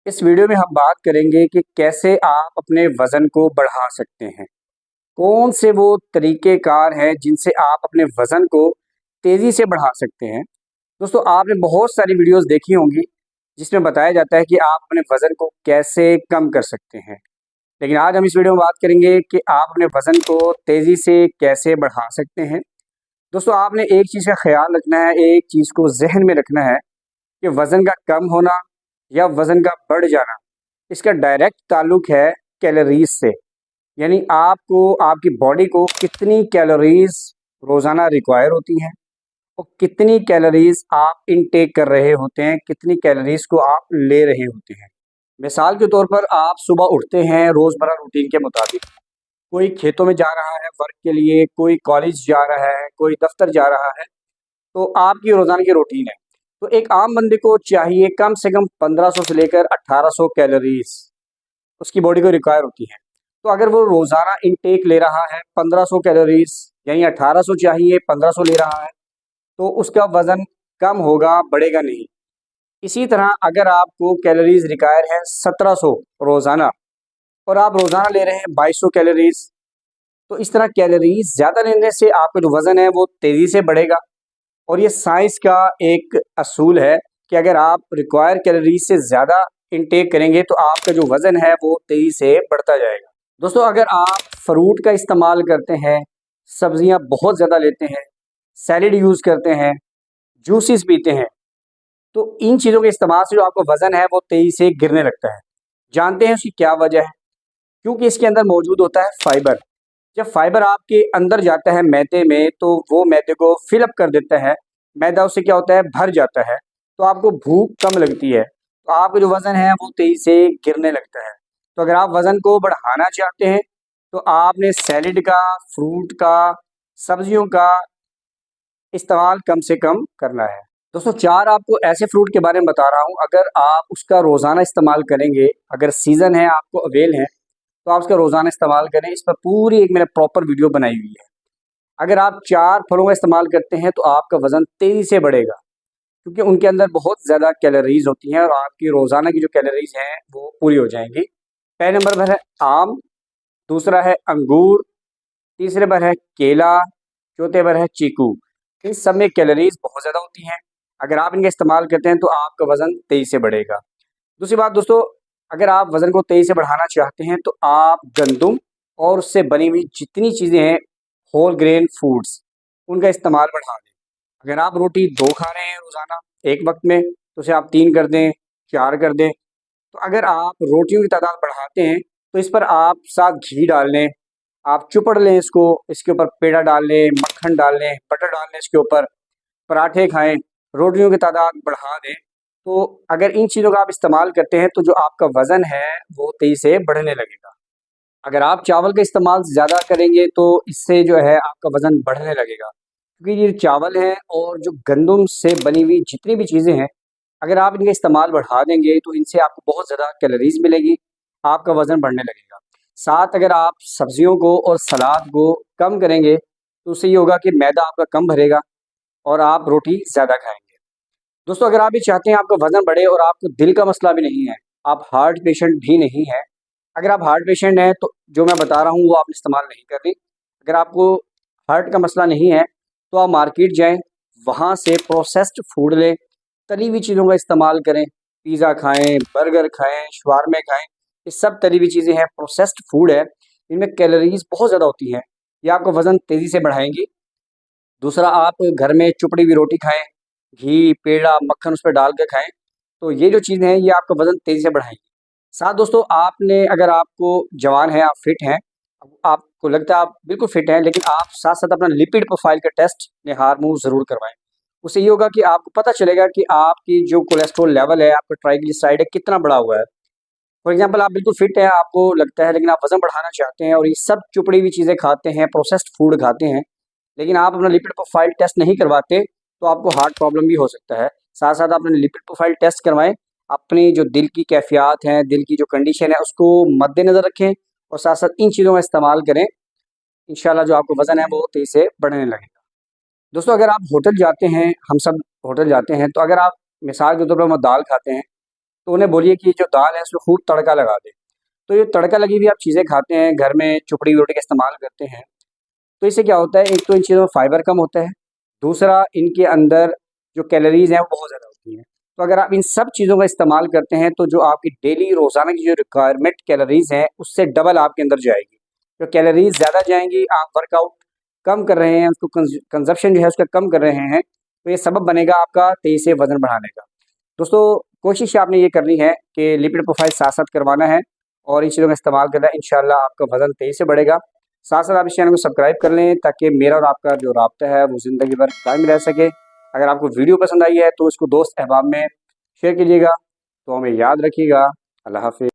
इस वीडियो में हम बात करेंगे कि कैसे आप अपने वज़न को बढ़ा सकते हैं। कौन से वो तरीक़ेकार हैं जिनसे आप अपने वज़न को तेज़ी से बढ़ा सकते हैं। दोस्तों, आपने बहुत सारी वीडियोज़ देखी होंगी जिसमें बताया जाता है कि आप अपने वज़न को कैसे कम कर सकते हैं। लेकिन आज हम इस वीडियो में बात करेंगे कि आप अपने वज़न को तेज़ी से कैसे बढ़ा सकते हैं। दोस्तों, आपने एक चीज़ का ख़्याल रखना है, एक चीज़ को ज़हन में रखना है कि वज़न का कम होना या वज़न का बढ़ जाना, इसका डायरेक्ट ताल्लुक है कैलोरीज़ से। यानी आपको आपकी बॉडी को कितनी कैलोरीज़ रोज़ाना रिक्वायर होती हैं और कितनी कैलोरीज़ आप इनटेक कर रहे होते हैं, कितनी कैलोरीज़ को आप ले रहे होते हैं। मिसाल के तौर पर आप सुबह उठते हैं रोज़मर्रा रूटीन के मुताबिक, कोई खेतों में जा रहा है वर्क के लिए, कोई कॉलेज जा रहा है, कोई दफ़्तर जा रहा है, तो आपकी रोज़ाना की रूटीन है। तो एक आम बंदे को चाहिए कम से कम 1500 से लेकर 1800 कैलोरीज़ उसकी बॉडी को रिक्वायर होती है। तो अगर वो रोज़ाना इनटेक ले रहा है 1500 कैलोरीज़, यानी 1800 चाहिए 1500 ले रहा है, तो उसका वज़न कम होगा, बढ़ेगा नहीं। इसी तरह अगर आपको कैलोरीज़ रिक्वायर है 1700 रोज़ाना और आप रोज़ाना ले रहे हैं 2200 कैलोरीज़, तो इस तरह कैलोरीज़ ज़्यादा लेने से आपका जो वज़न है वो तेज़ी से बढ़ेगा। और ये साइंस का एक असूल है कि अगर आप रिक्वायर कैलोरीज से ज़्यादा इनटेक करेंगे तो आपका जो वज़न है वो तेज़ी से बढ़ता जाएगा। दोस्तों, अगर आप फ्रूट का इस्तेमाल करते हैं, सब्जियां बहुत ज़्यादा लेते हैं, सैलेड यूज़ करते हैं, जूसेस पीते हैं, तो इन चीज़ों के इस्तेमाल से जो आपका वज़न है वो तेज़ी से गिरने लगता है। जानते हैं उसकी क्या वजह है? क्योंकि इसके अंदर मौजूद होता है फाइबर। जब फाइबर आपके अंदर जाता है मैदे में, तो वो मैदे को फिल अप कर देता है। मैदा उससे क्या होता है, भर जाता है, तो आपको भूख कम लगती है, तो आपका जो वज़न है वो तेज़ी से गिरने लगता है। तो अगर आप वज़न को बढ़ाना चाहते हैं, तो आपने सैलेड का, फ्रूट का, सब्जियों का इस्तेमाल कम से कम करना है। दोस्तों, 4 आपको ऐसे फ्रूट के बारे में बता रहा हूँ, अगर आप उसका रोज़ाना इस्तेमाल करेंगे, अगर सीज़न है, आपको अवेल है, तो आप उसका रोज़ाना इस्तेमाल करें। इस पर पूरी एक मैंने प्रॉपर वीडियो बनाई हुई है। अगर आप 4 फलों का इस्तेमाल करते हैं तो आपका वज़न तेज़ी से बढ़ेगा, क्योंकि उनके अंदर बहुत ज़्यादा कैलोरीज़ होती हैं और आपकी रोज़ाना की जो कैलोरीज़ हैं वो पूरी हो जाएँगी। पहले नंबर पर है आम, दूसरा है अंगूर, तीसरे पर है केला, चौथे पर है चीकू। इन सब में कैलोरीज़ बहुत ज़्यादा होती हैं। अगर आप इनका इस्तेमाल करते हैं तो आपका वज़न तेज़ी से बढ़ेगा। दूसरी बात दोस्तों, अगर आप वज़न को तेज़ी से बढ़ाना चाहते हैं तो आप गंदम और उससे बनी हुई जितनी चीज़ें हैं, होल ग्रेन फूड्स, उनका इस्तेमाल बढ़ा दें। अगर आप रोटी 2 खा रहे हैं रोज़ाना एक वक़्त में, तो उसे आप 3 कर दें, 4 कर दें। तो अगर आप रोटियों की तादाद बढ़ाते हैं, तो इस पर आप साथ घी डाल लें, आप चुपड़ लें इसको, इसके ऊपर पेड़ा डाल लें, मक्खन डाल लें, बटर डाल लें इसके ऊपर, पराठे खाएँ, रोटियों की तादाद बढ़ा दें। तो अगर इन चीज़ों का आप इस्तेमाल करते हैं तो जो आपका वज़न है वो तेज़ी से बढ़ने लगेगा। अगर आप चावल का इस्तेमाल ज़्यादा करेंगे तो इससे जो है आपका वज़न बढ़ने लगेगा। क्योंकि ये चावल है और जो गंदम से बनी हुई जितनी भी चीज़ें हैं, अगर आप इनका इस्तेमाल बढ़ा देंगे तो इनसे आपको बहुत ज़्यादा कैलोरीज़ मिलेगी, आपका वज़न बढ़ने लगेगा। साथ अगर आप सब्जियों को और सलाद को कम करेंगे, तो उससे ये होगा कि मैदा आपका कम भरेगा और आप रोटी ज़्यादा खाएँगे। दोस्तों, अगर आप ये चाहते हैं आपका वज़न बढ़े और आपको दिल का मसला भी नहीं है, आप हार्ट पेशेंट भी नहीं हैं, अगर आप हार्ट पेशेंट हैं तो जो मैं बता रहा हूँ वो आप इस्तेमाल नहीं करनी। अगर आपको हार्ट का मसला नहीं है, तो आप मार्केट जाएँ, वहाँ से प्रोसेस्ड फूड लें, तली हुई चीज़ों का इस्तेमाल करें, पिज़्ज़ा खाएँ, बर्गर खाएँ, शवारमे खाएँ, ये सब तली हुई चीज़ें हैं, प्रोसेस्ड फूड है, इनमें कैलोरीज़ बहुत ज़्यादा होती हैं, ये आपका वज़न तेज़ी से बढ़ाएँगी। दूसरा, आप घर में चुपड़ी हुई रोटी खाएँ, घी, पेड़ा, मक्खन उस पे डाल के खाएँ, तो ये जो चीज़ें हैं ये आपका वज़न तेज़ी से बढ़ाएँगी। साथ दोस्तों, आपने अगर आपको जवान हैं, आप फिट हैं, आपको लगता है आप बिल्कुल फिट हैं, लेकिन आप साथ-साथ अपना लिपिड प्रोफ़ाइल का टेस्ट निहार-मुँह ज़रूर करवाएँ। उससे ये होगा कि आपको पता चलेगा कि आपकी जो कोलेस्ट्रॉल लेवल है, आपका ट्राइग्लिसराइड है, कितना बढ़ा हुआ है। फॉर एग्ज़ाम्पल आप बिल्कुल फिट हैं, आपको लगता है, लेकिन आप वज़न बढ़ाना चाहते हैं और ये सब चुपड़ी हुई चीज़ें खाते हैं, प्रोसेस्ड फूड खाते हैं, लेकिन आप अपना लिपिड प्रोफ़ाइल टेस्ट नहीं करवाते, तो आपको हार्ट प्रॉब्लम भी हो सकता है। साथ-साथ आप अपना लिपिड प्रोफ़ाइल टेस्ट करवाएँ, अपनी जो दिल की कैफ़ियत है, दिल की जो कंडीशन है, उसको मद्देनज़र रखें और साथ-साथ इन चीज़ों का इस्तेमाल करें। इंशाल्लाह जो आपका वज़न है वो तेज़ी से बढ़ने लगेगा। दोस्तों, अगर आप होटल जाते हैं, हम सब होटल जाते हैं, तो अगर आप मिसाल के तौर पर हम दाल खाते हैं, तो उन्हें बोलिए कि जो दाल है उसमें खूब तड़का लगा दें। तो ये तड़का लगी हुई आप चीज़ें खाते हैं, घर में चुपड़ी रोटी का इस्तेमाल करते हैं, तो इससे क्या होता है, एक तो इन चीज़ों में फाइबर कम होता है, दूसरा इनके अंदर जो कैलोरीज़ हैं वो बहुत ज़्यादा होती हैं। तो अगर आप इन सब चीज़ों का इस्तेमाल करते हैं तो जो आपकी डेली रोज़ाना की जो रिक्वायरमेंट कैलोरीज़ हैं उससे डबल आपके अंदर जाएगी। जो कैलोरीज़ ज़्यादा जाएँगी, आप वर्कआउट कम कर रहे हैं, उसको कंज़प्शन जो है उसका कम कर रहे हैं, तो ये सबब बनेगा आपका तेज़ी से वज़न बढ़ाने का। दोस्तों, कोशिश आपने ये करनी है कि लिपिड प्रोफ़ाइल साथ-साथ करवाना है और इन चीज़ों का इस्तेमाल करना है, इंशाअल्लाह आपका वज़न तेज़ी से बढ़ेगा। साथ-साथ आप इस चैनल को सब्सक्राइब कर लें ताकि मेरा और आपका जो राब्ता है वो ज़िंदगी भर कायम रह सके। अगर आपको वीडियो पसंद आई है तो इसको दोस्त अहबाब में शेयर कीजिएगा। तो हमें याद रखिएगा। अल्लाह हाफ़िज़।